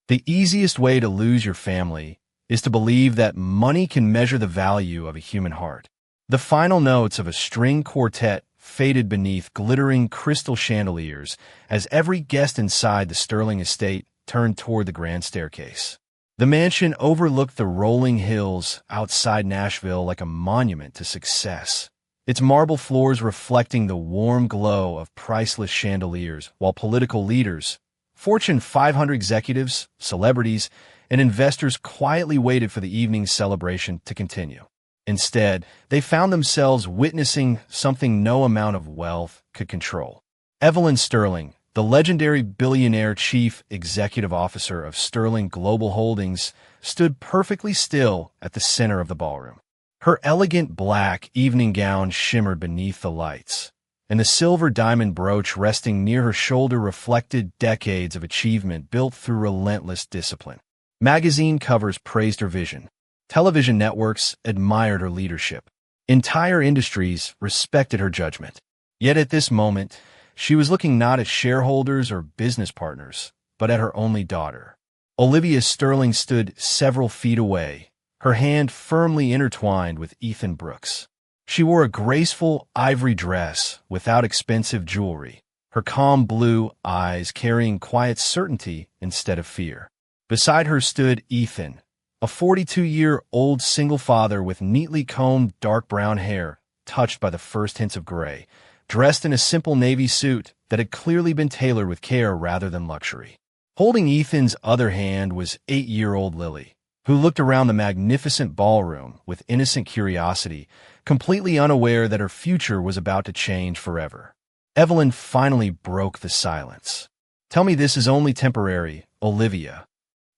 The easiest way to lose your family is to believe that money can measure the value of a human heart. The final notes of a string quartet faded beneath glittering crystal chandeliers as every guest inside the Sterling estate turned toward the grand staircase. The mansion overlooked the rolling hills outside Nashville like a monument to success, its marble floors reflecting the warm glow of priceless chandeliers, while political leaders, Fortune 500 executives, celebrities, and investors quietly waited for the evening's celebration to continue. Instead, they found themselves witnessing something no amount of wealth could control. Evelyn Sterling, the legendary billionaire chief executive officer of Sterling Global Holdings, stood perfectly still at the center of the ballroom. Her elegant black evening gown shimmered beneath the lights, and the silver diamond brooch resting near her shoulder reflected decades of achievement built through relentless discipline. Magazine covers praised her vision. Television networks admired her leadership. Entire industries respected her judgment. Yet at this moment, she was looking not at shareholders or business partners, but at her only daughter. Olivia Sterling stood several feet away, her hand firmly intertwined with Ethan Brooks. She wore a graceful ivory dress without expensive jewelry, her calm blue eyes carrying quiet certainty instead of fear. Beside her stood Ethan, a 42-year-old single father with neatly combed dark brown hair, touched by the first hints of gray, dressed in a simple navy suit that had clearly been tailored with care rather than luxury. Holding Ethan's other hand was 8-year-old Lily, who looked around the magnificent ballroom with innocent curiosity, completely unaware that her future was about to change forever. Evelyn finally broke the silence. "Tell me this is only temporary, Olivia."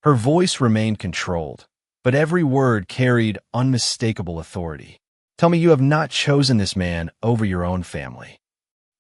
Her voice remained controlled, but every word carried unmistakable authority. "Tell me you have not chosen this man over your own family."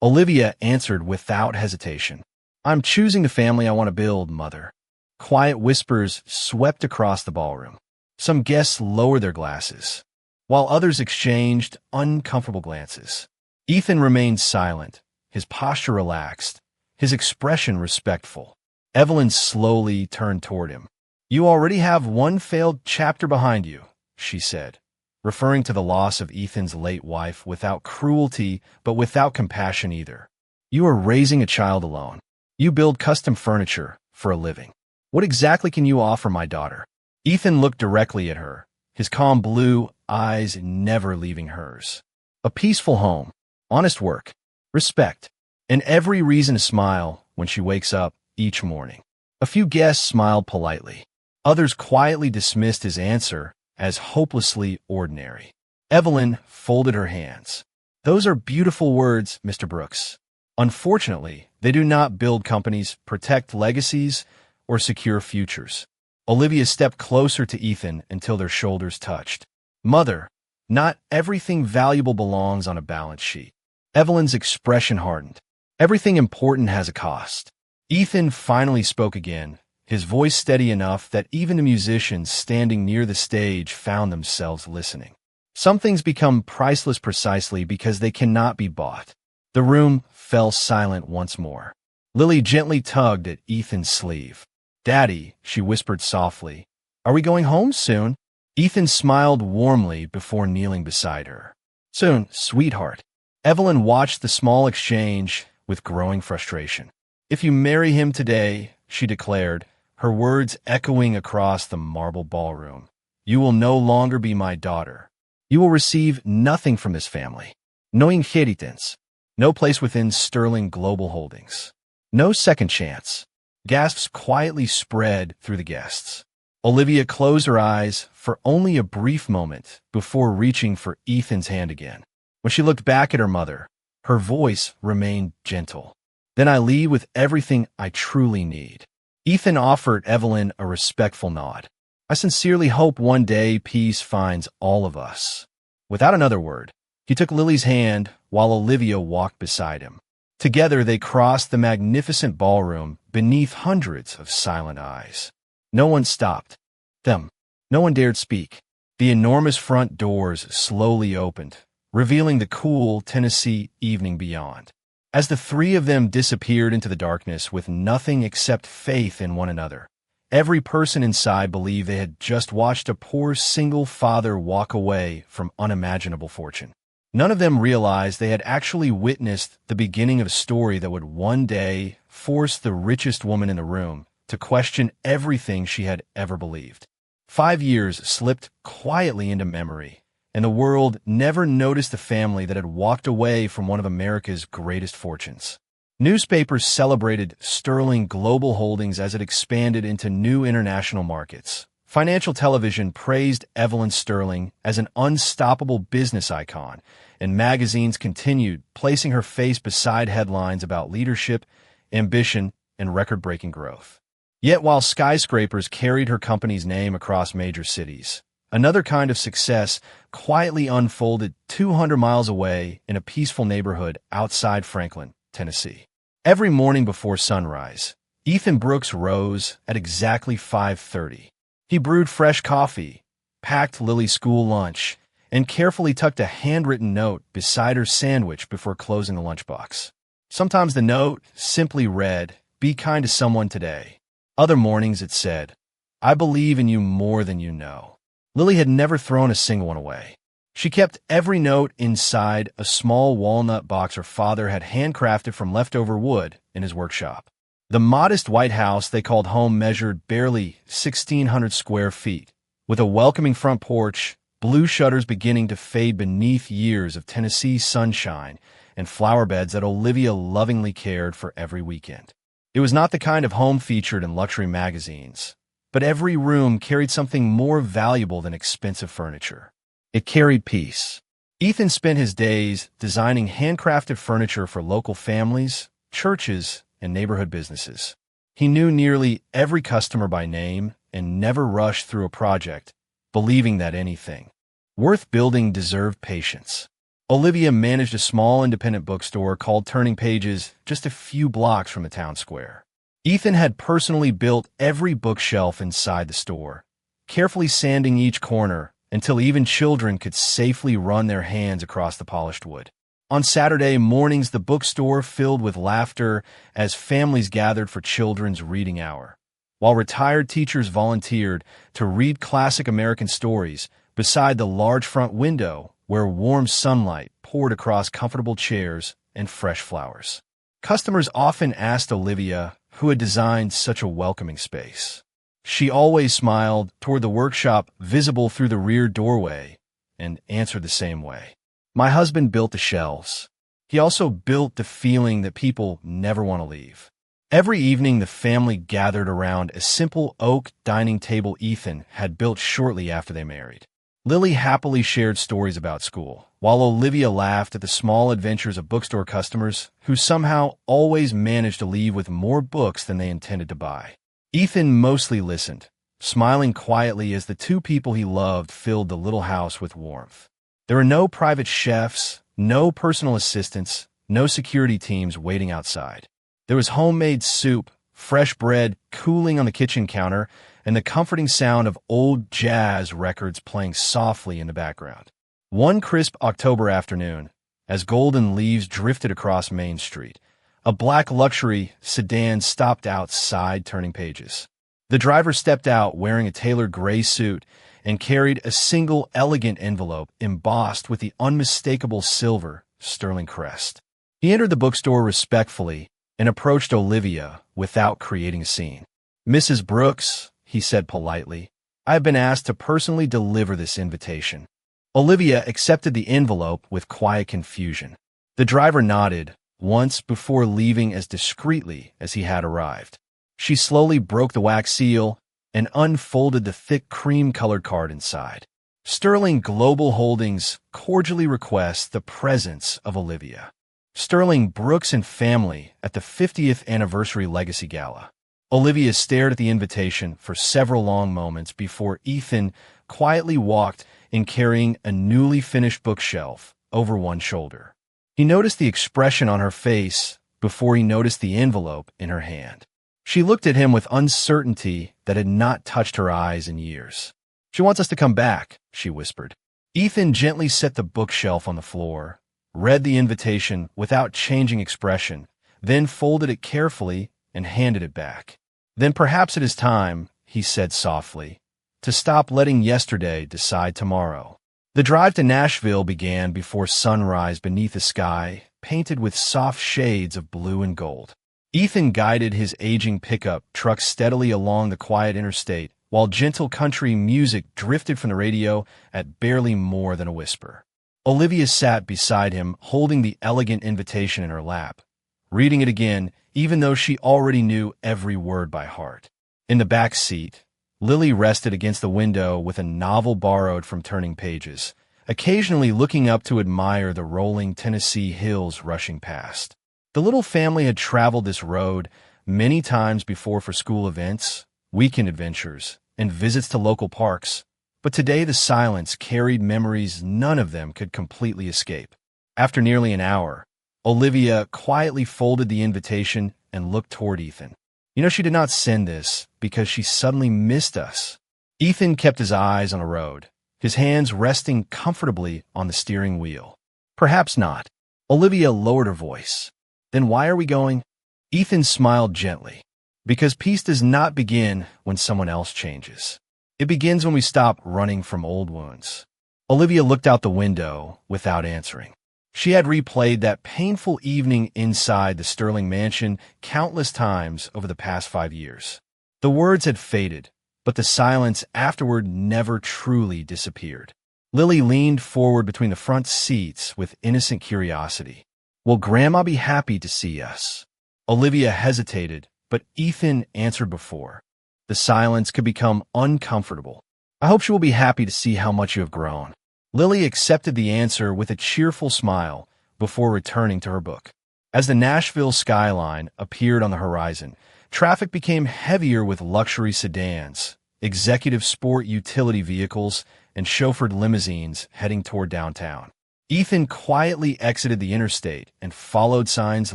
Olivia answered without hesitation. "I'm choosing the family I want to build, Mother." Quiet whispers swept across the ballroom. Some guests lowered their glasses, while others exchanged uncomfortable glances. Ethan remained silent, his posture relaxed, his expression respectful. Evelyn slowly turned toward him. "You already have one failed chapter behind you," she said, referring to the loss of Ethan's late wife without cruelty but without compassion either. "You are raising a child alone. You build custom furniture for a living. What exactly can you offer my daughter?" Ethan looked directly at her, his calm blue eyes never leaving hers. "A peaceful home, honest work, respect, and every reason to smile when she wakes up each morning." A few guests smiled politely. Others quietly dismissed his answer as hopelessly ordinary. Evelyn folded her hands. "Those are beautiful words, Mr. Brooks. Unfortunately, they do not build companies, protect legacies, or secure futures." Olivia stepped closer to Ethan until their shoulders touched. "Mother, not everything valuable belongs on a balance sheet." Evelyn's expression hardened. "Everything important has a cost." Ethan finally spoke again, his voice steady enough that even the musicians standing near the stage found themselves listening. "Some things become priceless precisely because they cannot be bought." The room fell silent once more. Lily gently tugged at Ethan's sleeve. "Daddy," she whispered softly, "are we going home soon?" Ethan smiled warmly before kneeling beside her. "Soon, sweetheart." Evelyn watched the small exchange with growing frustration. "If you marry him today," she declared, her words echoing across the marble ballroom, "you will no longer be my daughter. You will receive nothing from this family. No inheritance. No place within Sterling Global Holdings. No second chance." Gasps quietly spread through the guests. Olivia closed her eyes for only a brief moment before reaching for Ethan's hand again. When she looked back at her mother, her voice remained gentle. "Then I leave with everything I truly need." Ethan offered Evelyn a respectful nod. "I sincerely hope one day peace finds all of us." Without another word, he took Lily's hand while Olivia walked beside him. Together they crossed the magnificent ballroom beneath hundreds of silent eyes. No one stopped them. No one dared speak. The enormous front doors slowly opened, revealing the cool Tennessee evening beyond. As the three of them disappeared into the darkness with nothing except faith in one another, Every person inside believed they had just watched a poor single father walk away from unimaginable fortune. None of them realized they had actually witnessed the beginning of a story that would one day force the richest woman in the room to question everything she had ever believed. 5 years slipped quietly into memory, and the world never noticed the family that had walked away from one of America's greatest fortunes. Newspapers celebrated Sterling Global Holdings as it expanded into new international markets. Financial television praised Evelyn Sterling as an unstoppable business icon, and magazines continued placing her face beside headlines about leadership, ambition, and record-breaking growth. Yet while skyscrapers carried her company's name across major cities, another kind of success quietly unfolded 200 miles away in a peaceful neighborhood outside Franklin, Tennessee. Every morning before sunrise, Ethan Brooks rose at exactly 5:30. He brewed fresh coffee, packed Lily's school lunch, and carefully tucked a handwritten note beside her sandwich before closing the lunchbox. Sometimes the note simply read, "Be kind to someone today." Other mornings it said, "I believe in you more than you know." Lily had never thrown a single one away. She kept every note inside a small walnut box her father had handcrafted from leftover wood in his workshop. The modest white house they called home measured barely 1,600 square feet, with a welcoming front porch, blue shutters beginning to fade beneath years of Tennessee sunshine, and flower beds that Olivia lovingly cared for every weekend. It was not the kind of home featured in luxury magazines, but every room carried something more valuable than expensive furniture. It carried peace. Ethan spent his days designing handcrafted furniture for local families, churches, and neighborhood businesses. He knew nearly every customer by name and never rushed through a project, believing that anything worth building deserved patience. Olivia managed a small independent bookstore called Turning Pages just a few blocks from the town square. Ethan had personally built every bookshelf inside the store, carefully sanding each corner until even children could safely run their hands across the polished wood. On Saturday mornings, the bookstore filled with laughter as families gathered for children's reading hour, while retired teachers volunteered to read classic American stories beside the large front window where warm sunlight poured across comfortable chairs and fresh flowers. Customers often asked Olivia who had designed such a welcoming space. She always smiled toward the workshop visible through the rear doorway and answered the same way. "My husband built the shelves. He also built the feeling that people never want to leave." Every evening, the family gathered around a simple oak dining table Ethan had built shortly after they married. Lily happily shared stories about school, while Olivia laughed at the small adventures of bookstore customers who somehow always managed to leave with more books than they intended to buy. Ethan mostly listened, smiling quietly as the two people he loved filled the little house with warmth. There were no private chefs, no personal assistants, no security teams waiting outside. There was homemade soup, fresh bread cooling on the kitchen counter, and the comforting sound of old jazz records playing softly in the background. One crisp October afternoon, as golden leaves drifted across Main Street, a black luxury sedan stopped outside Turning Pages. The driver stepped out wearing a tailored gray suit and carried a single elegant envelope embossed with the unmistakable silver Sterling crest. He entered the bookstore respectfully and approached Olivia without creating a scene. "Mrs. Brooks," he said politely, "I have been asked to personally deliver this invitation." Olivia accepted the envelope with quiet confusion. The driver nodded once before leaving as discreetly as he had arrived. She slowly broke the wax seal and unfolded the thick cream-colored card inside. "Sterling Global Holdings cordially requests the presence of Olivia. Sterling Brooks and family at the 50th Anniversary Legacy Gala." Olivia stared at the invitation for several long moments before Ethan quietly walked in carrying a newly finished bookshelf over one shoulder. He noticed the expression on her face before he noticed the envelope in her hand. She looked at him with uncertainty that had not touched her eyes in years. "She wants us to come back," she whispered. Ethan gently set the bookshelf on the floor, read the invitation without changing expression, then folded it carefully and handed it back. Then perhaps it is time, he said softly, to stop letting yesterday decide tomorrow. The drive to Nashville began before sunrise beneath a sky painted with soft shades of blue and gold. Ethan guided his aging pickup truck steadily along the quiet interstate, while gentle country music drifted from the radio at barely more than a whisper. Olivia sat beside him, holding the elegant invitation in her lap, reading it again, even though she already knew every word by heart. In the back seat, Lily rested against the window with a novel borrowed from Turning Pages, occasionally looking up to admire the rolling Tennessee hills rushing past. The little family had traveled this road many times before for school events, weekend adventures, and visits to local parks, but today the silence carried memories none of them could completely escape. After nearly an hour, Olivia quietly folded the invitation and looked toward Ethan. You know, she did not send this because she suddenly missed us. Ethan kept his eyes on the road, his hands resting comfortably on the steering wheel. Perhaps not. Olivia lowered her voice. Then why are we going? Ethan smiled gently. Because peace does not begin when someone else changes. It begins when we stop running from old wounds. Olivia looked out the window without answering. She had replayed that painful evening inside the Sterling mansion countless times over the past 5 years. The words had faded, but the silence afterward never truly disappeared. Lily leaned forward between the front seats with innocent curiosity. Will Grandma be happy to see us? Olivia hesitated, but Ethan answered before. The silence could become uncomfortable. I hope she will be happy to see how much you have grown. Lily accepted the answer with a cheerful smile before returning to her book. As the Nashville skyline appeared on the horizon, traffic became heavier with luxury sedans, executive sport utility vehicles, and chauffeured limousines heading toward downtown. Ethan quietly exited the interstate and followed signs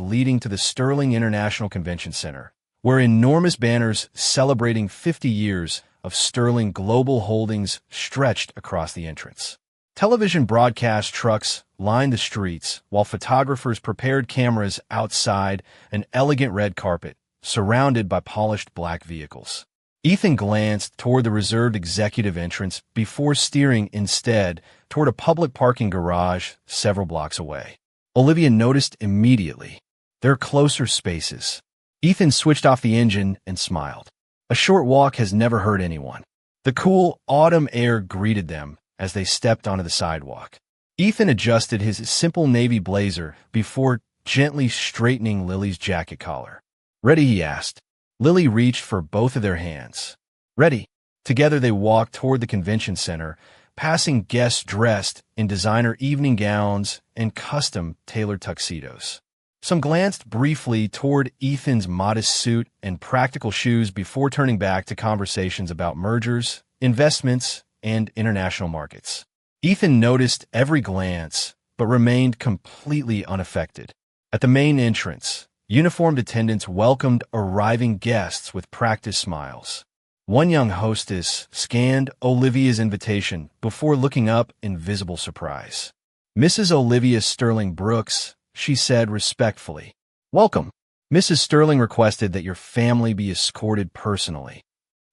leading to the Sterling International Convention Center, where enormous banners celebrating 50 years of Sterling Global Holdings stretched across the entrance. Television broadcast trucks lined the streets, while photographers prepared cameras outside an elegant red carpet, surrounded by polished black vehicles. Ethan glanced toward the reserved executive entrance before steering instead toward a public parking garage several blocks away. Olivia noticed immediately. There are closer spaces. Ethan switched off the engine and smiled. A short walk has never hurt anyone. The cool autumn air greeted them as they stepped onto the sidewalk. Ethan adjusted his simple navy blazer before gently straightening Lily's jacket collar. Ready, he asked. Lily reached for both of their hands. Ready. Together they walked toward the convention center, passing guests dressed in designer evening gowns and custom-tailored tuxedos. Some glanced briefly toward Ethan's modest suit and practical shoes before turning back to conversations about mergers, investments, and international markets. Ethan noticed every glance, but remained completely unaffected. At the main entrance, uniformed attendants welcomed arriving guests with practiced smiles. One young hostess scanned Olivia's invitation before looking up in visible surprise. Mrs. Olivia Sterling Brooks, she said respectfully. Welcome. Mrs. Sterling requested that your family be escorted personally.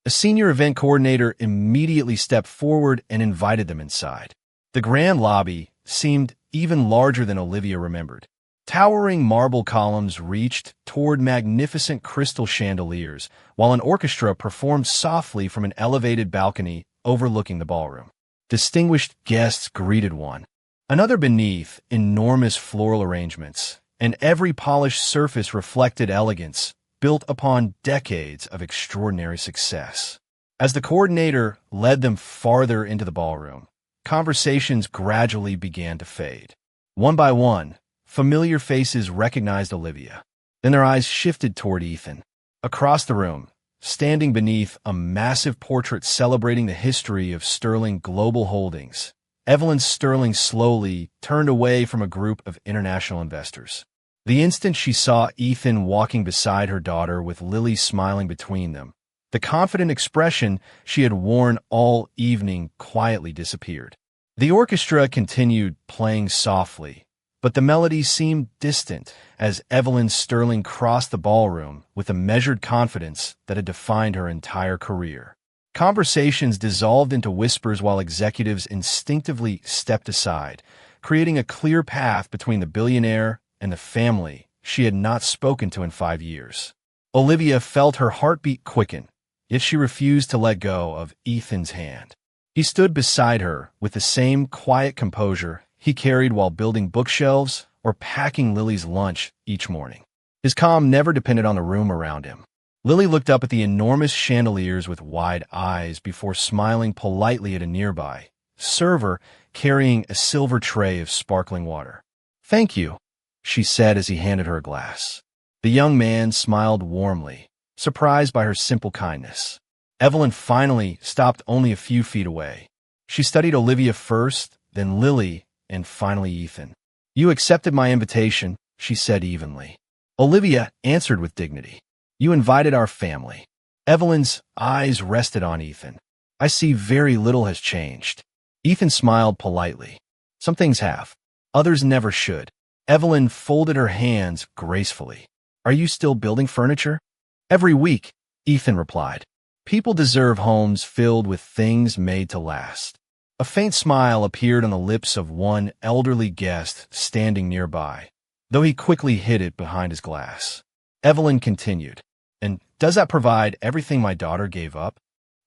A senior event coordinator immediately stepped forward and invited them inside. The grand lobby seemed even larger than Olivia remembered. Towering marble columns reached toward magnificent crystal chandeliers, while an orchestra performed softly from an elevated balcony overlooking the ballroom. Distinguished guests greeted one another beneath enormous floral arrangements, and every polished surface reflected elegance built upon decades of extraordinary success. As the coordinator led them farther into the ballroom, conversations gradually began to fade. One by one, familiar faces recognized Olivia. Then their eyes shifted toward Ethan. Across the room, standing beneath a massive portrait celebrating the history of Sterling Global Holdings, Evelyn Sterling slowly turned away from a group of international investors. The instant she saw Ethan walking beside her daughter with Lily smiling between them, the confident expression she had worn all evening quietly disappeared. The orchestra continued playing softly, but the melody seemed distant as Evelyn Sterling crossed the ballroom with a measured confidence that had defined her entire career. Conversations dissolved into whispers while executives instinctively stepped aside, creating a clear path between the billionaire and the family she had not spoken to in 5 years. Olivia felt her heartbeat quicken, yet she refused to let go of Ethan's hand. He stood beside her with the same quiet composure he carried while building bookshelves or packing Lily's lunch each morning. His calm never depended on the room around him. Lily looked up at the enormous chandeliers with wide eyes before smiling politely at a nearby server carrying a silver tray of sparkling water. "Thank you," she said as he handed her a glass. The young man smiled warmly, surprised by her simple kindness. Evelyn finally stopped only a few feet away. She studied Olivia first, then Lily, and finally Ethan. "You accepted my invitation," she said evenly. Olivia answered with dignity. "You invited our family." Evelyn's eyes rested on Ethan. "I see very little has changed." Ethan smiled politely. "Some things have. Others never should." Evelyn folded her hands gracefully. "Are you still building furniture?" "Every week," Ethan replied. "People deserve homes filled with things made to last." A faint smile appeared on the lips of one elderly guest standing nearby, though he quickly hid it behind his glass. Evelyn continued, "And does that provide everything my daughter gave up?"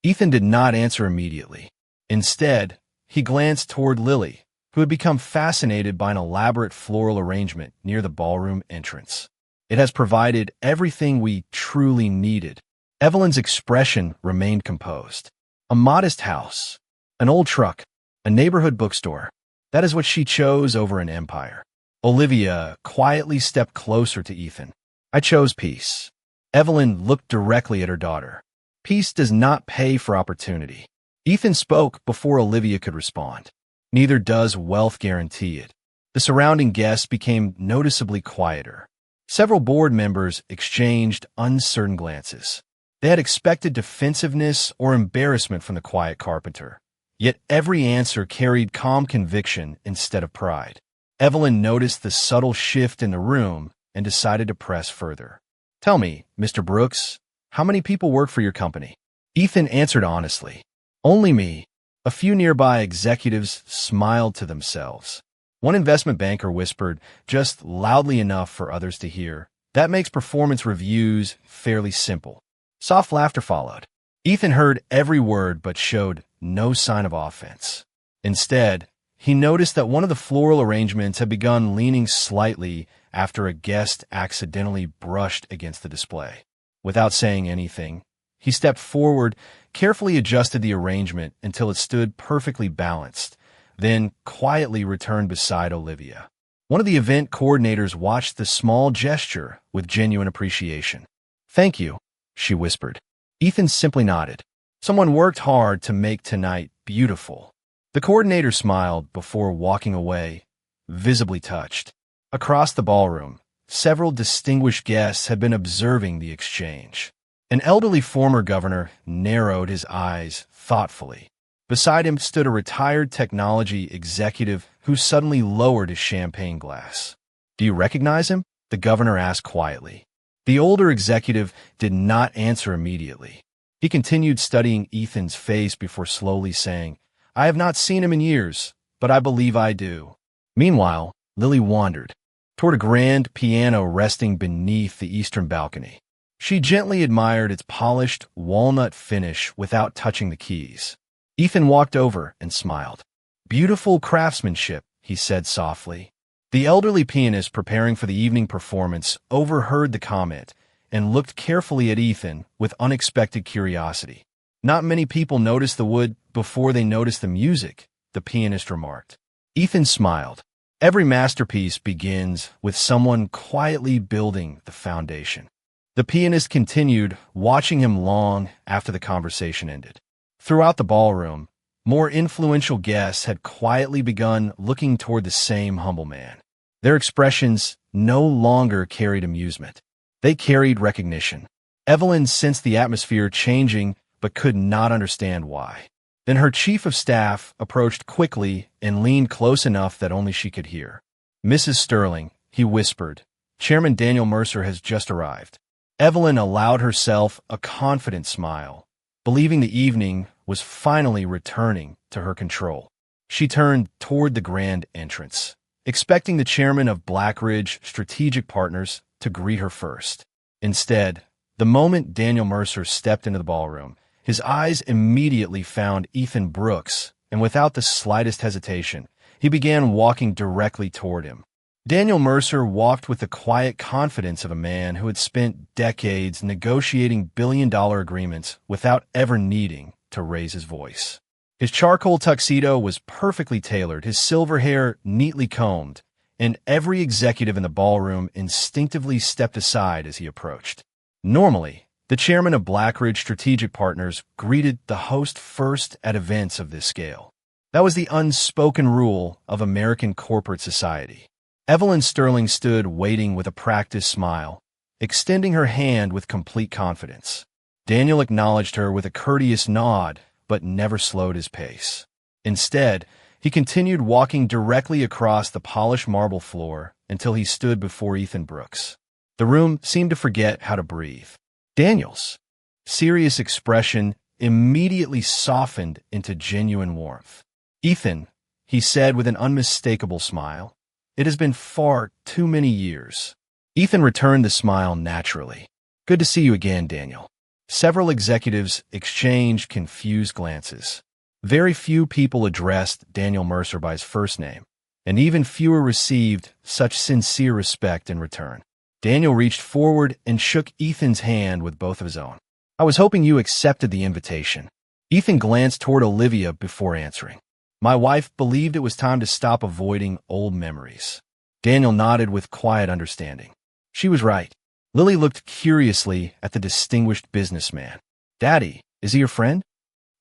Ethan did not answer immediately. Instead, he glanced toward Lily, who had become fascinated by an elaborate floral arrangement near the ballroom entrance. "It has provided everything we truly needed." Evelyn's expression remained composed. A modest house, an old truck, a neighborhood bookstore. That is what she chose over an empire. Olivia quietly stepped closer to Ethan. "I chose peace." Evelyn looked directly at her daughter. "Peace does not pay for opportunity." Ethan spoke before Olivia could respond. "Neither does wealth guarantee it." The surrounding guests became noticeably quieter. Several board members exchanged uncertain glances. They had expected defensiveness or embarrassment from the quiet carpenter. Yet every answer carried calm conviction instead of pride. Evelyn noticed the subtle shift in the room and decided to press further. "Tell me, Mr. Brooks, how many people work for your company?" Ethan answered honestly. "Only me." A few nearby executives smiled to themselves. One investment banker whispered, just loudly enough for others to hear, "That makes performance reviews fairly simple." Soft laughter followed. Ethan heard every word but showed no sign of offense. Instead, he noticed that one of the floral arrangements had begun leaning slightly after a guest accidentally brushed against the display. Without saying anything, he stepped forward, carefully adjusted the arrangement until it stood perfectly balanced, then quietly returned beside Olivia. One of the event coordinators watched the small gesture with genuine appreciation. "Thank you," she whispered. Ethan simply nodded. "Someone worked hard to make tonight beautiful." The coordinator smiled before walking away, visibly touched. Across the ballroom, several distinguished guests had been observing the exchange. An elderly former governor narrowed his eyes thoughtfully. Beside him stood a retired technology executive who suddenly lowered his champagne glass. "Do you recognize him?" the governor asked quietly. The older executive did not answer immediately. He continued studying Ethan's face before slowly saying, "I have not seen him in years, but I believe I do." Meanwhile, Lily wandered toward a grand piano resting beneath the eastern balcony. She gently admired its polished walnut finish without touching the keys. Ethan walked over and smiled. "Beautiful craftsmanship," he said softly. The elderly pianist preparing for the evening performance overheard the comment and looked carefully at Ethan with unexpected curiosity. "Not many people notice the wood before they notice the music," the pianist remarked. Ethan smiled. Every masterpiece begins with someone quietly building the foundation. The pianist continued, watching him long after the conversation ended. Throughout the ballroom, more influential guests had quietly begun looking toward the same humble man. Their expressions no longer carried amusement. They carried recognition. Evelyn sensed the atmosphere changing but could not understand why. Then her chief of staff approached quickly and leaned close enough that only she could hear. "Mrs. Sterling," he whispered, "Chairman Daniel Mercer has just arrived." Evelyn allowed herself a confident smile, believing the evening was finally returning to her control. She turned toward the grand entrance, expecting the chairman of Blackridge Strategic Partners to greet her first. Instead, the moment Daniel Mercer stepped into the ballroom, his eyes immediately found Ethan Brooks, and without the slightest hesitation, he began walking directly toward him. Daniel Mercer walked with the quiet confidence of a man who had spent decades negotiating billion-dollar agreements without ever needing to raise his voice. His charcoal tuxedo was perfectly tailored, his silver hair neatly combed, and every executive in the ballroom instinctively stepped aside as he approached. Normally, the chairman of Blackridge Strategic Partners greeted the host first at events of this scale. That was the unspoken rule of American corporate society. Evelyn Sterling stood waiting with a practiced smile, extending her hand with complete confidence. Daniel acknowledged her with a courteous nod, but never slowed his pace. Instead, he continued walking directly across the polished marble floor until he stood before Ethan Brooks. The room seemed to forget how to breathe. Daniel's serious expression immediately softened into genuine warmth. "Ethan," he said with an unmistakable smile, "it has been far too many years." Ethan returned the smile naturally. "Good to see you again, Daniel." Several executives exchanged confused glances. Very few people addressed Daniel Mercer by his first name, and even fewer received such sincere respect in return. Daniel reached forward and shook Ethan's hand with both of his own. "I was hoping you accepted the invitation." Ethan glanced toward Olivia before answering. "My wife believed it was time to stop avoiding old memories." Daniel nodded with quiet understanding. She was right. Lily looked curiously at the distinguished businessman. "Daddy, is he your friend?"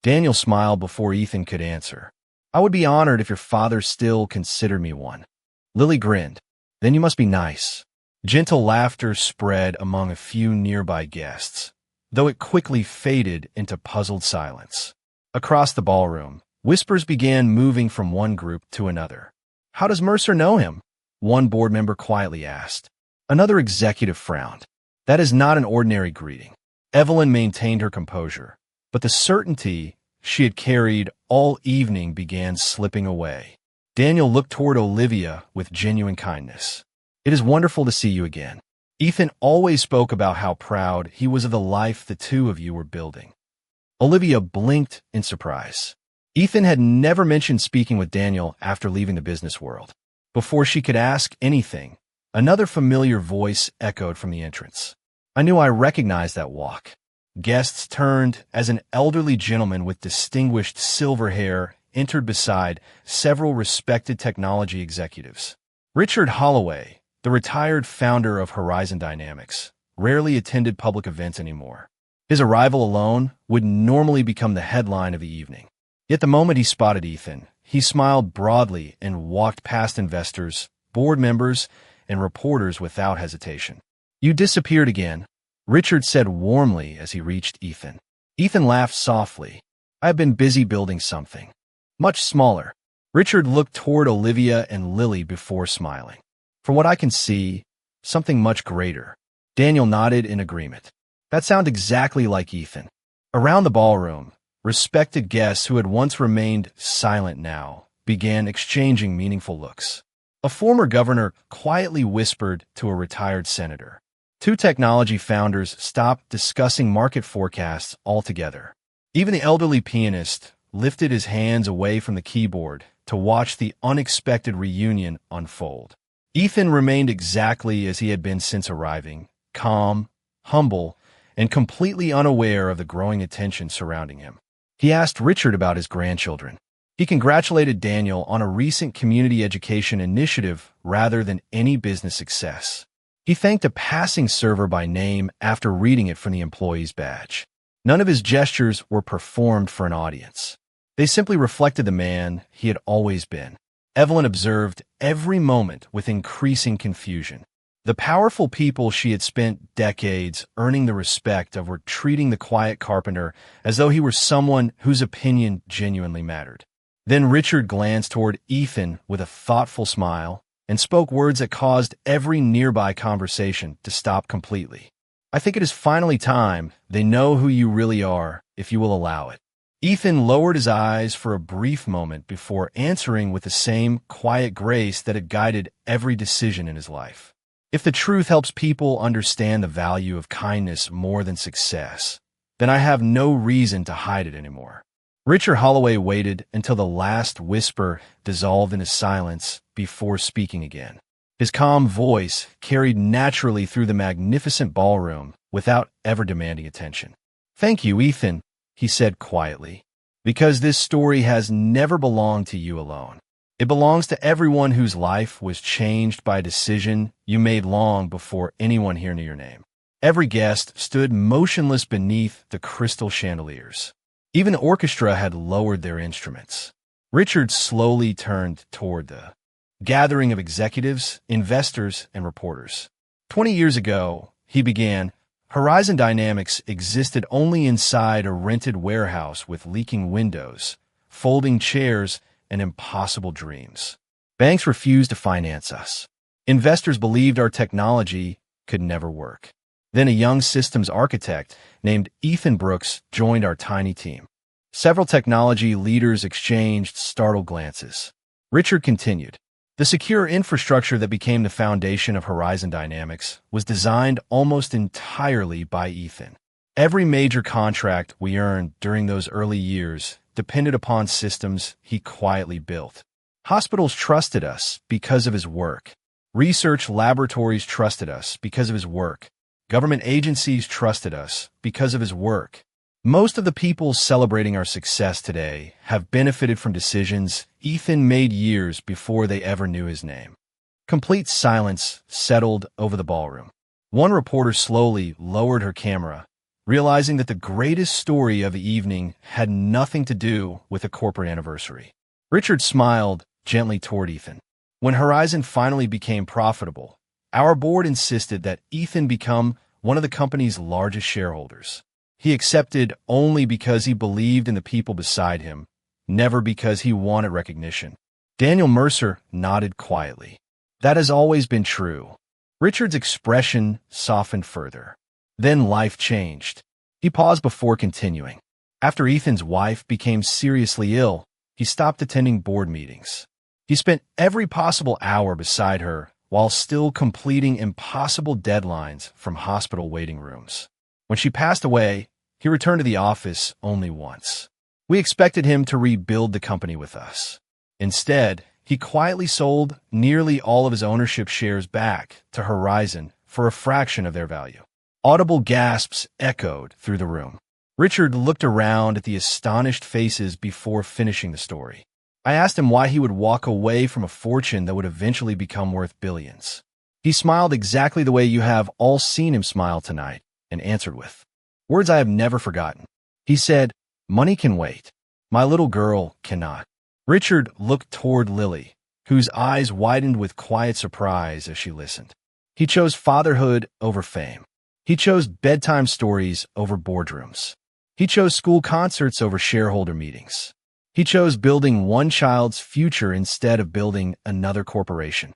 Daniel smiled before Ethan could answer. "I would be honored if your father still considered me one." Lily grinned. "Then you must be nice." Gentle laughter spread among a few nearby guests, though it quickly faded into puzzled silence. Across the ballroom, whispers began moving from one group to another. "How does Mercer know him?" one board member quietly asked. Another executive frowned. "That is not an ordinary greeting." Evelyn maintained her composure, but the certainty she had carried all evening began slipping away. Daniel looked toward Olivia with genuine kindness. "It is wonderful to see you again." Ethan always spoke about how proud he was of the life the two of you were building. Olivia blinked in surprise. Ethan had never mentioned speaking with Daniel after leaving the business world. Before she could ask anything, another familiar voice echoed from the entrance. "I knew I recognized that walk." Guests turned as an elderly gentleman with distinguished silver hair entered beside several respected technology executives. Richard Holloway, the retired founder of Horizon Dynamics, rarely attended public events anymore. His arrival alone would normally become the headline of the evening. Yet the moment he spotted Ethan, he smiled broadly and walked past investors, board members, and reporters without hesitation. "You disappeared again," Richard said warmly as he reached Ethan. Ethan laughed softly. "I have been busy building something much smaller." Richard looked toward Olivia and Lily before smiling. "From what I can see, something much greater." Daniel nodded in agreement. That sounded exactly like Ethan. Around the ballroom, respected guests who had once remained silent now began exchanging meaningful looks. A former governor quietly whispered to a retired senator. Two technology founders stopped discussing market forecasts altogether. Even the elderly pianist lifted his hands away from the keyboard to watch the unexpected reunion unfold. Ethan remained exactly as he had been since arriving, calm, humble, and completely unaware of the growing attention surrounding him. He asked Richard about his grandchildren. He congratulated Daniel on a recent community education initiative rather than any business success. He thanked a passing server by name after reading it from the employee's badge. None of his gestures were performed for an audience. They simply reflected the man he had always been. Evelyn observed every moment with increasing confusion. The powerful people she had spent decades earning the respect of were treating the quiet carpenter as though he were someone whose opinion genuinely mattered. Then Richard glanced toward Ethan with a thoughtful smile, and spoke words that caused every nearby conversation to stop completely. I think it is finally time they know who you really are, if you will allow it. Ethan lowered his eyes for a brief moment before answering with the same quiet grace that had guided every decision in his life. If the truth helps people understand the value of kindness more than success, then I have no reason to hide it anymore. Richard Holloway waited until the last whisper dissolved in his silence before speaking again. His calm voice carried naturally through the magnificent ballroom without ever demanding attention. "Thank you, Ethan," he said quietly, "because this story has never belonged to you alone. It belongs to everyone whose life was changed by a decision you made long before anyone here knew your name." Every guest stood motionless beneath the crystal chandeliers. Even the orchestra had lowered their instruments. Richard slowly turned toward the gathering of executives, investors, and reporters. 20 years ago, he began, Horizon Dynamics existed only inside a rented warehouse with leaking windows, folding chairs, and impossible dreams. Banks refused to finance us. Investors believed our technology could never work. Then a young systems architect named Ethan Brooks joined our tiny team. Several technology leaders exchanged startled glances. Richard continued, "The secure infrastructure that became the foundation of Horizon Dynamics was designed almost entirely by Ethan. Every major contract we earned during those early years depended upon systems he quietly built. Hospitals trusted us because of his work. Research laboratories trusted us because of his work. Government agencies trusted us because of his work. Most of the people celebrating our success today have benefited from decisions Ethan made years before they ever knew his name." Complete silence settled over the ballroom. One reporter slowly lowered her camera, realizing that the greatest story of the evening had nothing to do with a corporate anniversary. Richard smiled gently toward Ethan. "When Horizon finally became profitable, our board insisted that Ethan become one of the company's largest shareholders. He accepted only because he believed in the people beside him, never because he wanted recognition." Daniel Mercer nodded quietly. "That has always been true." Richard's expression softened further. Then life changed. He paused before continuing. After Ethan's wife became seriously ill, he stopped attending board meetings. He spent every possible hour beside her while still completing impossible deadlines from hospital waiting rooms. When she passed away, he returned to the office only once. We expected him to rebuild the company with us. Instead, he quietly sold nearly all of his ownership shares back to Horizon for a fraction of their value. Audible gasps echoed through the room. Richard looked around at the astonished faces before finishing the story. I asked him why he would walk away from a fortune that would eventually become worth billions. He smiled exactly the way you have all seen him smile tonight, and answered with words I have never forgotten. He said, "Money can wait. My little girl cannot." Richard looked toward Lily, whose eyes widened with quiet surprise as she listened. He chose fatherhood over fame. He chose bedtime stories over boardrooms. He chose school concerts over shareholder meetings. He chose building one child's future instead of building another corporation.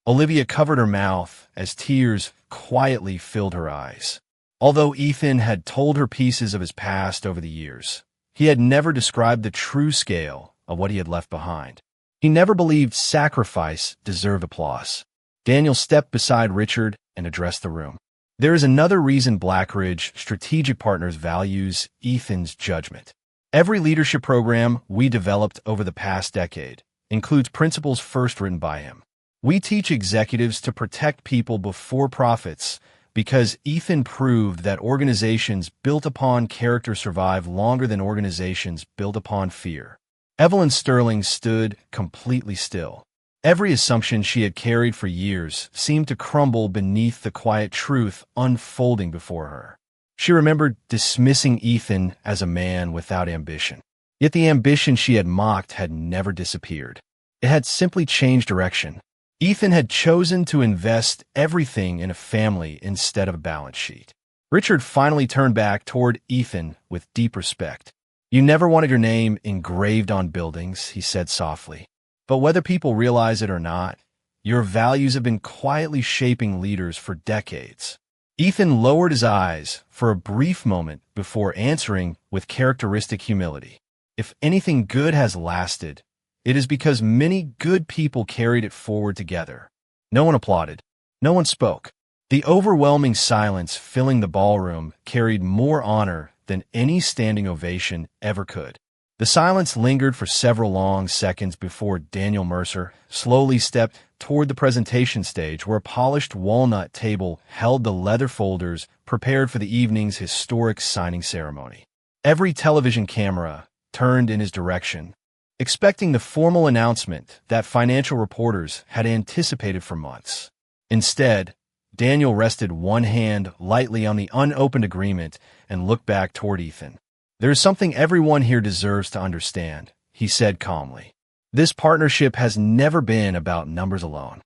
Olivia covered her mouth as tears quietly filled her eyes. Although Ethan had told her pieces of his past over the years, he had never described the true scale of what he had left behind. He never believed sacrifice deserved applause. Daniel stepped beside Richard and addressed the room. "There is another reason Blackridge Strategic Partners values Ethan's judgment. Every leadership program we developed over the past decade includes principles first written by him. We teach executives to protect people before profits because Ethan proved that organizations built upon character survive longer than organizations built upon fear." Evelyn Sterling stood completely still. Every assumption she had carried for years seemed to crumble beneath the quiet truth unfolding before her. She remembered dismissing Ethan as a man without ambition. Yet the ambition she had mocked had never disappeared. It had simply changed direction. Ethan had chosen to invest everything in a family instead of a balance sheet. Richard finally turned back toward Ethan with deep respect. "You never wanted your name engraved on buildings," he said softly. "But whether people realize it or not, Your values have been quietly shaping leaders for decades. Ethan lowered his eyes for a brief moment before answering with characteristic humility. If anything good has lasted, it is because many good people carried it forward together. No one applauded. No one spoke. The overwhelming silence filling the ballroom carried more honor than any standing ovation ever could. The silence lingered for several long seconds before Daniel Mercer slowly stepped toward the presentation stage where a polished walnut table held the leather folders prepared for the evening's historic signing ceremony. Every television camera turned in his direction, expecting the formal announcement that financial reporters had anticipated for months. Instead, Daniel rested one hand lightly on the unopened agreement and looked back toward Ethan. "There is something everyone here deserves to understand," he said calmly. "This partnership has never been about numbers alone."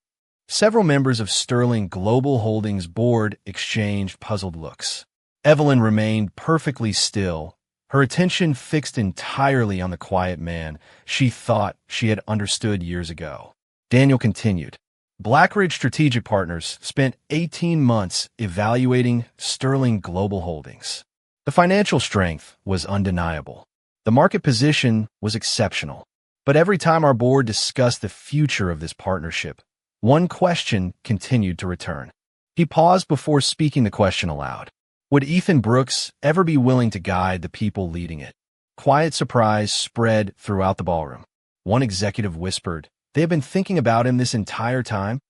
Several members of Sterling Global Holdings' board exchanged puzzled looks. Evelyn remained perfectly still, her attention fixed entirely on the quiet man she thought she had understood years ago. Daniel continued. Blackridge Strategic Partners spent 18 months evaluating Sterling Global Holdings. The financial strength was undeniable. The market position was exceptional. But every time our board discussed the future of this partnership, one question continued to return. He paused before speaking the question aloud. Would Ethan Brooks ever be willing to guide the people leading it? Quiet surprise spread throughout the ballroom. One executive whispered, "They have been thinking about him this entire time?"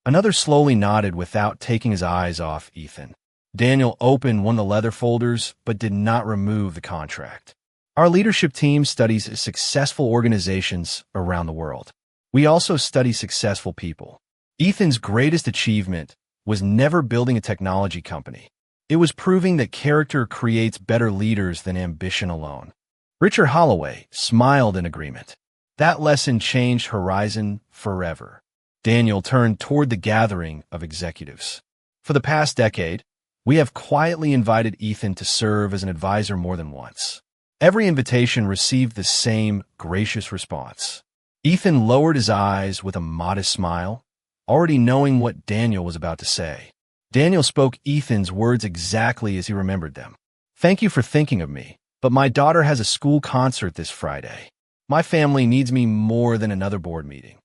Another slowly nodded without taking his eyes off Ethan. Daniel opened one of the leather folders, but did not remove the contract. Our leadership team studies successful organizations around the world. We also study successful people. Ethan's greatest achievement was never building a technology company. It was proving that character creates better leaders than ambition alone. Richard Holloway smiled in agreement. That lesson changed Horizon forever. Daniel turned toward the gathering of executives. For the past decade, we have quietly invited Ethan to serve as an advisor more than once. Every invitation received the same gracious response. Ethan lowered his eyes with a modest smile, already knowing what Daniel was about to say. Daniel spoke Ethan's words exactly as he remembered them. "Thank you for thinking of me, but my daughter has a school concert this Friday. My family needs me more than another board meeting."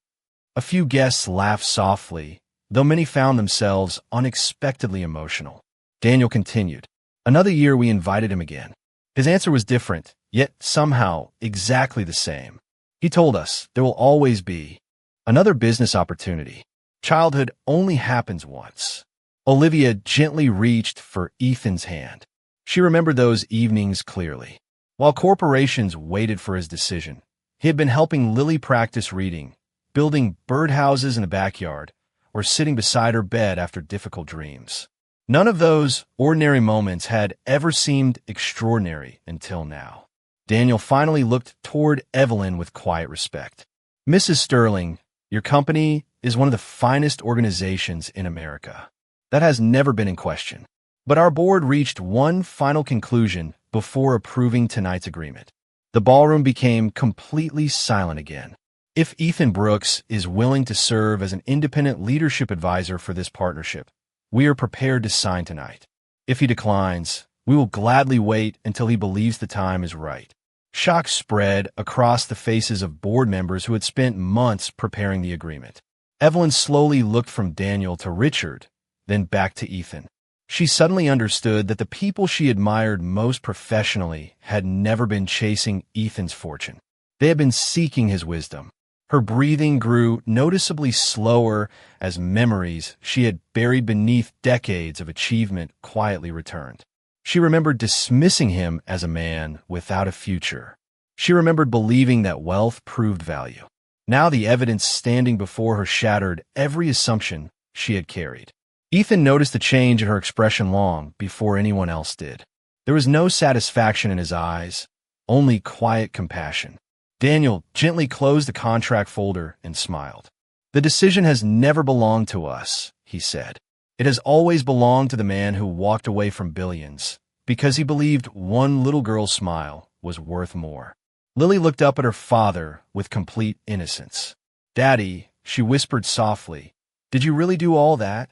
A few guests laughed softly, though many found themselves unexpectedly emotional. Daniel continued. Another year we invited him again. His answer was different, yet somehow exactly the same. He told us there will always be another business opportunity. Childhood only happens once. Olivia gently reached for Ethan's hand. She remembered those evenings clearly. While corporations waited for his decision, he had been helping Lily practice reading, building birdhouses in the backyard, or sitting beside her bed after difficult dreams. None of those ordinary moments had ever seemed extraordinary until now. Daniel finally looked toward Evelyn with quiet respect. "Mrs. Sterling, your company is one of the finest organizations in America. That has never been in question. But our board reached one final conclusion before approving tonight's agreement." The ballroom became completely silent again. If Ethan Brooks is willing to serve as an independent leadership advisor for this partnership, we are prepared to sign tonight. If he declines, we will gladly wait until he believes the time is right. Shock spread across the faces of board members who had spent months preparing the agreement. Evelyn slowly looked from Daniel to Richard, then back to Ethan. She suddenly understood that the people she admired most professionally had never been chasing Ethan's fortune. They had been seeking his wisdom. Her breathing grew noticeably slower as memories she had buried beneath decades of achievement quietly returned. She remembered dismissing him as a man without a future. She remembered believing that wealth proved value. Now the evidence standing before her shattered every assumption she had carried. Ethan noticed the change in her expression long before anyone else did. There was no satisfaction in his eyes, only quiet compassion. Daniel gently closed the contract folder and smiled. "The decision has never belonged to us," he said. "It has always belonged to the man who walked away from billions because he believed one little girl's smile was worth more." Lily looked up at her father with complete innocence. "Daddy," she whispered softly, Did you really do all that?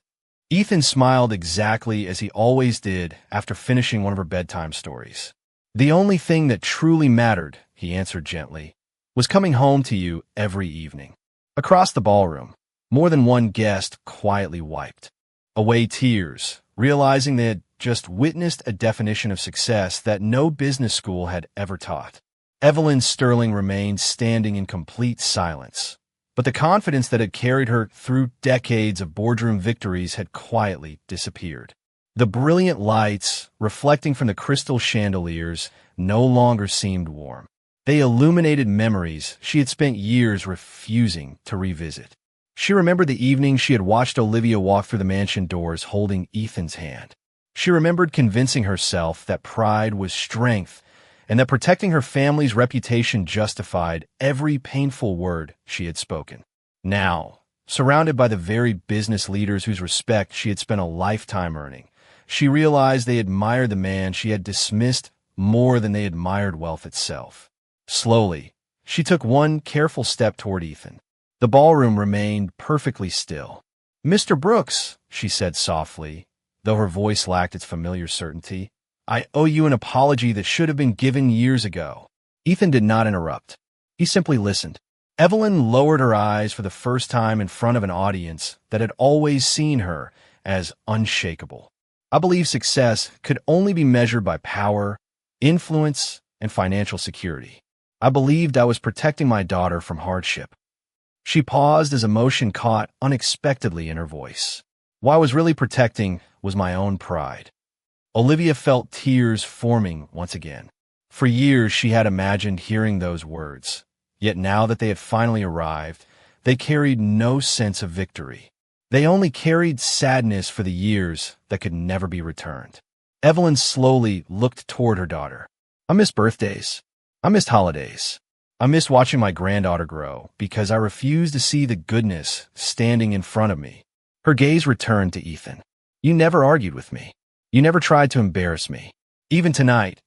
Ethan smiled exactly as he always did after finishing one of her bedtime stories. The only thing that truly mattered, he answered gently, was coming home to you every evening. Across the ballroom, more than one guest quietly wiped away tears, realizing they had just witnessed a definition of success that no business school had ever taught. Evelyn Sterling remained standing in complete silence, but the confidence that had carried her through decades of boardroom victories had quietly disappeared. The brilliant lights, reflecting from the crystal chandeliers, no longer seemed warm. They illuminated memories she had spent years refusing to revisit. She remembered the evening she had watched Olivia walk through the mansion doors holding Ethan's hand. She remembered convincing herself that pride was strength and that protecting her family's reputation justified every painful word she had spoken. Now, surrounded by the very business leaders whose respect she had spent a lifetime earning, she realized they admired the man she had dismissed more than they admired wealth itself. Slowly, she took one careful step toward Ethan. The ballroom remained perfectly still. "Mr. Brooks," she said softly, though her voice lacked its familiar certainty, "I owe you an apology that should have been given years ago." Ethan did not interrupt. He simply listened. Evelyn lowered her eyes for the first time in front of an audience that had always seen her as unshakable. "I believe success could only be measured by power, influence, and financial security. I believed I was protecting my daughter from hardship." She paused as emotion caught unexpectedly in her voice. What I was really protecting was my own pride. Olivia felt tears forming once again. For years she had imagined hearing those words, yet now that they had finally arrived, they carried no sense of victory. They only carried sadness for the years that could never be returned. Evelyn slowly looked toward her daughter. "I miss birthdays. I missed holidays. I miss watching my granddaughter grow because I refused to see the goodness standing in front of me." Her gaze returned to Ethan. "You never argued with me. You never tried to embarrass me. Even tonight,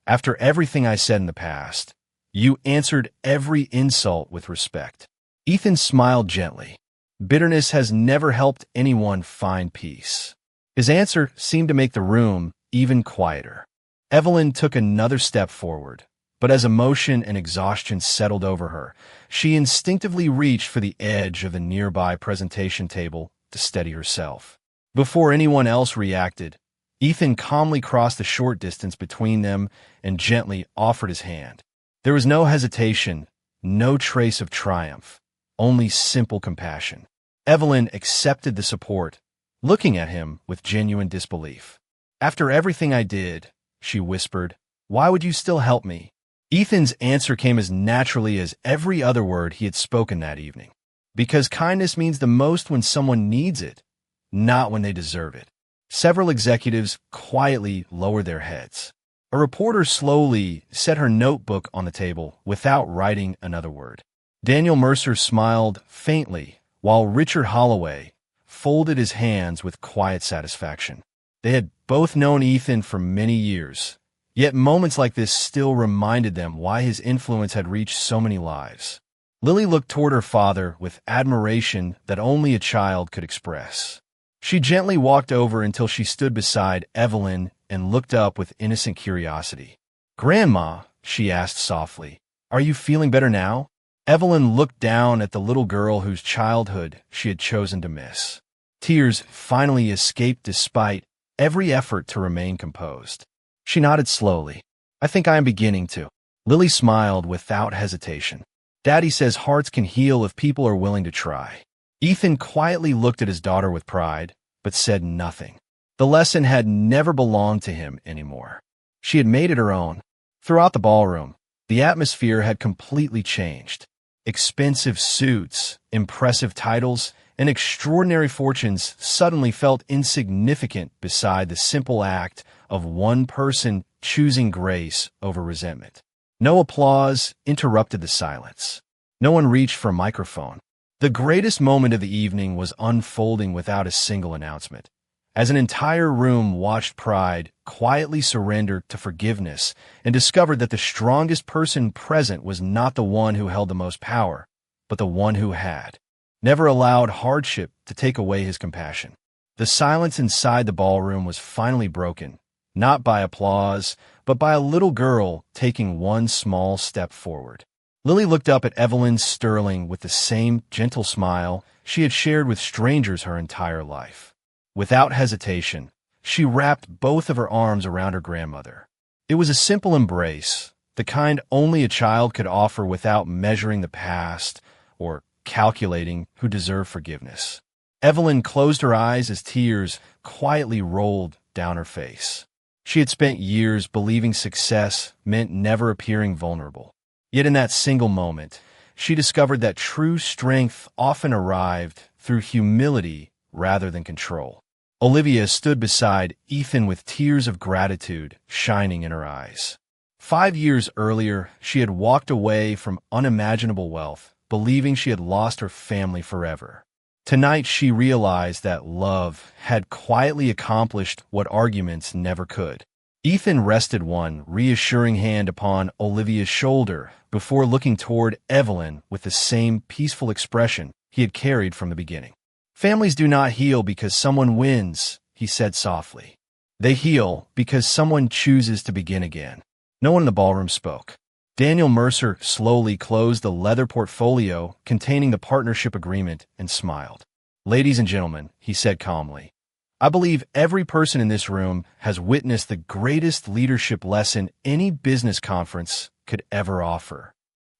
after everything I said in the past, you answered every insult with respect." Ethan smiled gently. Bitterness has never helped anyone find peace. His answer seemed to make the room even quieter. Evelyn took another step forward, but as emotion and exhaustion settled over her, she instinctively reached for the edge of the nearby presentation table to steady herself. Before anyone else reacted, Ethan calmly crossed the short distance between them and gently offered his hand. There was no hesitation, no trace of triumph, only simple compassion. Evelyn accepted the support, looking at him with genuine disbelief. "After everything I did," she whispered, "why would you still help me?" Ethan's answer came as naturally as every other word he had spoken that evening. "Because kindness means the most when someone needs it, not when they deserve it." Several executives quietly lowered their heads. A reporter slowly set her notebook on the table without writing another word. Daniel Mercer smiled faintly, while Richard Holloway folded his hands with quiet satisfaction. They had both known Ethan for many years, yet moments like this still reminded them why his influence had reached so many lives. Lily looked toward her father with admiration that only a child could express. She gently walked over until she stood beside Evelyn and looked up with innocent curiosity. "Grandma," she asked softly, "are you feeling better now?" Evelyn looked down at the little girl whose childhood she had chosen to miss. Tears finally escaped despite every effort to remain composed. She nodded slowly. "I think I am beginning to." Lily smiled without hesitation. "Daddy says hearts can heal if people are willing to try." Ethan quietly looked at his daughter with pride, but said nothing. The lesson had never belonged to him anymore. She had made it her own. Throughout the ballroom, the atmosphere had completely changed. Expensive suits, impressive titles, and extraordinary fortunes suddenly felt insignificant beside the simple act of one person choosing grace over resentment. No applause interrupted the silence. No one reached for a microphone. The greatest moment of the evening was unfolding without a single announcement. As an entire room watched pride quietly surrender to forgiveness and discovered that the strongest person present was not the one who held the most power, but the one who had. never allowed hardship to take away his compassion. The silence inside the ballroom was finally broken, not by applause, but by a little girl taking one small step forward. Lily looked up at Evelyn Sterling with the same gentle smile she had shared with strangers her entire life. Without hesitation, she wrapped both of her arms around her grandmother. It was a simple embrace, the kind only a child could offer without measuring the past or calculating who deserved forgiveness. Evelyn closed her eyes as tears quietly rolled down her face. She had spent years believing success meant never appearing vulnerable. Yet in that single moment, she discovered that true strength often arrived through humility rather than control. Olivia stood beside Ethan with tears of gratitude shining in her eyes. 5 years earlier, she had walked away from unimaginable wealth, believing she had lost her family forever. Tonight she realized that love had quietly accomplished what arguments never could. Ethan rested one reassuring hand upon Olivia's shoulder before looking toward Evelyn with the same peaceful expression he had carried from the beginning. "Families do not heal because someone wins," he said softly. "They heal because someone chooses to begin again." No one in the ballroom spoke. Daniel Mercer slowly closed the leather portfolio containing the partnership agreement and smiled. "Ladies and gentlemen," he said calmly, "I believe every person in this room has witnessed the greatest leadership lesson any business conference could ever offer."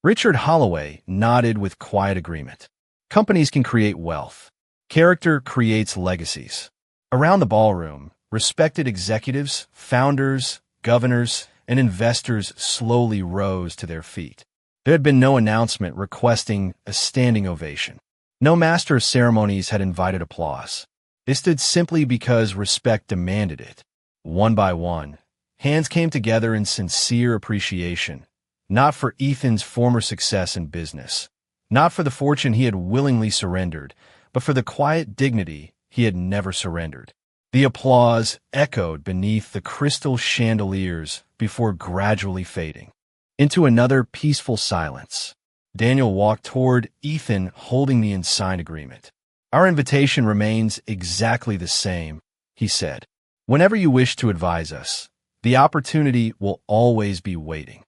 Richard Holloway nodded with quiet agreement. Companies can create wealth. Character creates legacies. Around the ballroom, respected executives, founders, governors, and investors slowly rose to their feet. There had been no announcement requesting a standing ovation. No master of ceremonies had invited applause. They stood simply because respect demanded it. One by one, hands came together in sincere appreciation, not for Ethan's former success in business, not for the fortune he had willingly surrendered, but for the quiet dignity he had never surrendered. The applause echoed beneath the crystal chandeliers before gradually fading into another peaceful silence. Daniel walked toward Ethan holding the unsigned agreement. "Our invitation remains exactly the same," he said. "Whenever you wish to advise us, the opportunity will always be waiting."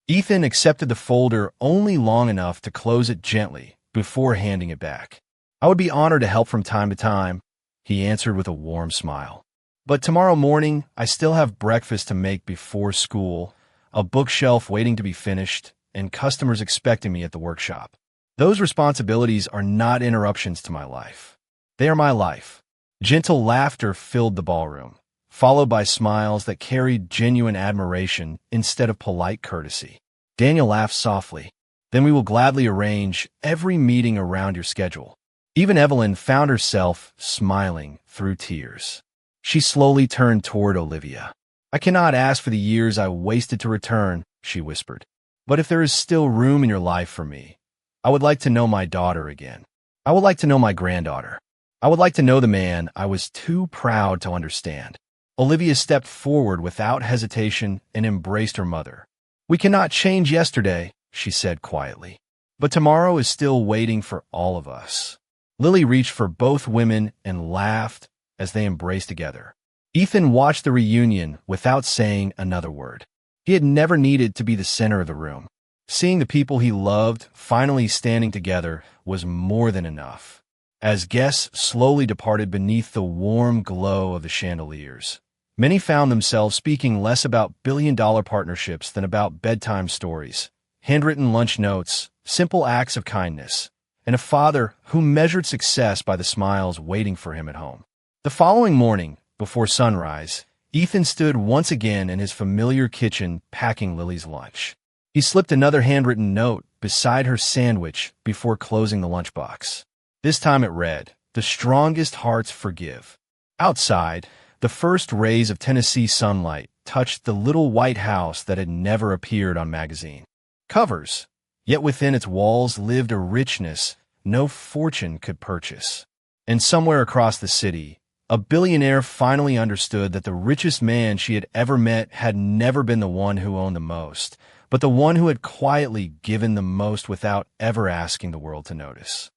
Ethan accepted the folder only long enough to close it gently before handing it back. "I would be honored to help from time to time," he answered with a warm smile. "But tomorrow morning, I still have breakfast to make before school, a bookshelf waiting to be finished, and customers expecting me at the workshop. Those responsibilities are not interruptions to my life. They are my life." Gentle laughter filled the ballroom, followed by smiles that carried genuine admiration instead of polite courtesy. Daniel laughed softly. "Then we will gladly arrange every meeting around your schedule." Even Evelyn found herself smiling through tears. She slowly turned toward Olivia. "I cannot ask for the years I wasted to return," she whispered. "But if there is still room in your life for me, I would like to know my daughter again. I would like to know my granddaughter. I would like to know the man I was too proud to understand." Olivia stepped forward without hesitation and embraced her mother. "We cannot change yesterday," she said quietly, "but tomorrow is still waiting for all of us." Lily reached for both women and laughed as they embraced together. Ethan watched the reunion without saying another word. He had never needed to be the center of the room. Seeing the people he loved finally standing together was more than enough. As guests slowly departed beneath the warm glow of the chandeliers, many found themselves speaking less about billion-dollar partnerships than about bedtime stories, handwritten lunch notes, simple acts of kindness, and a father who measured success by the smiles waiting for him at home. The following morning, before sunrise, Ethan stood once again in his familiar kitchen packing Lily's lunch. He slipped another handwritten note beside her sandwich before closing the lunchbox. This time it read, "The strongest hearts forgive." Outside, the first rays of Tennessee sunlight touched the little white house that had never appeared on magazine covers, yet within its walls lived a richness no fortune could purchase. And somewhere across the city, a billionaire finally understood that the richest man she had ever met had never been the one who owned the most, but the one who had quietly given the most without ever asking the world to notice.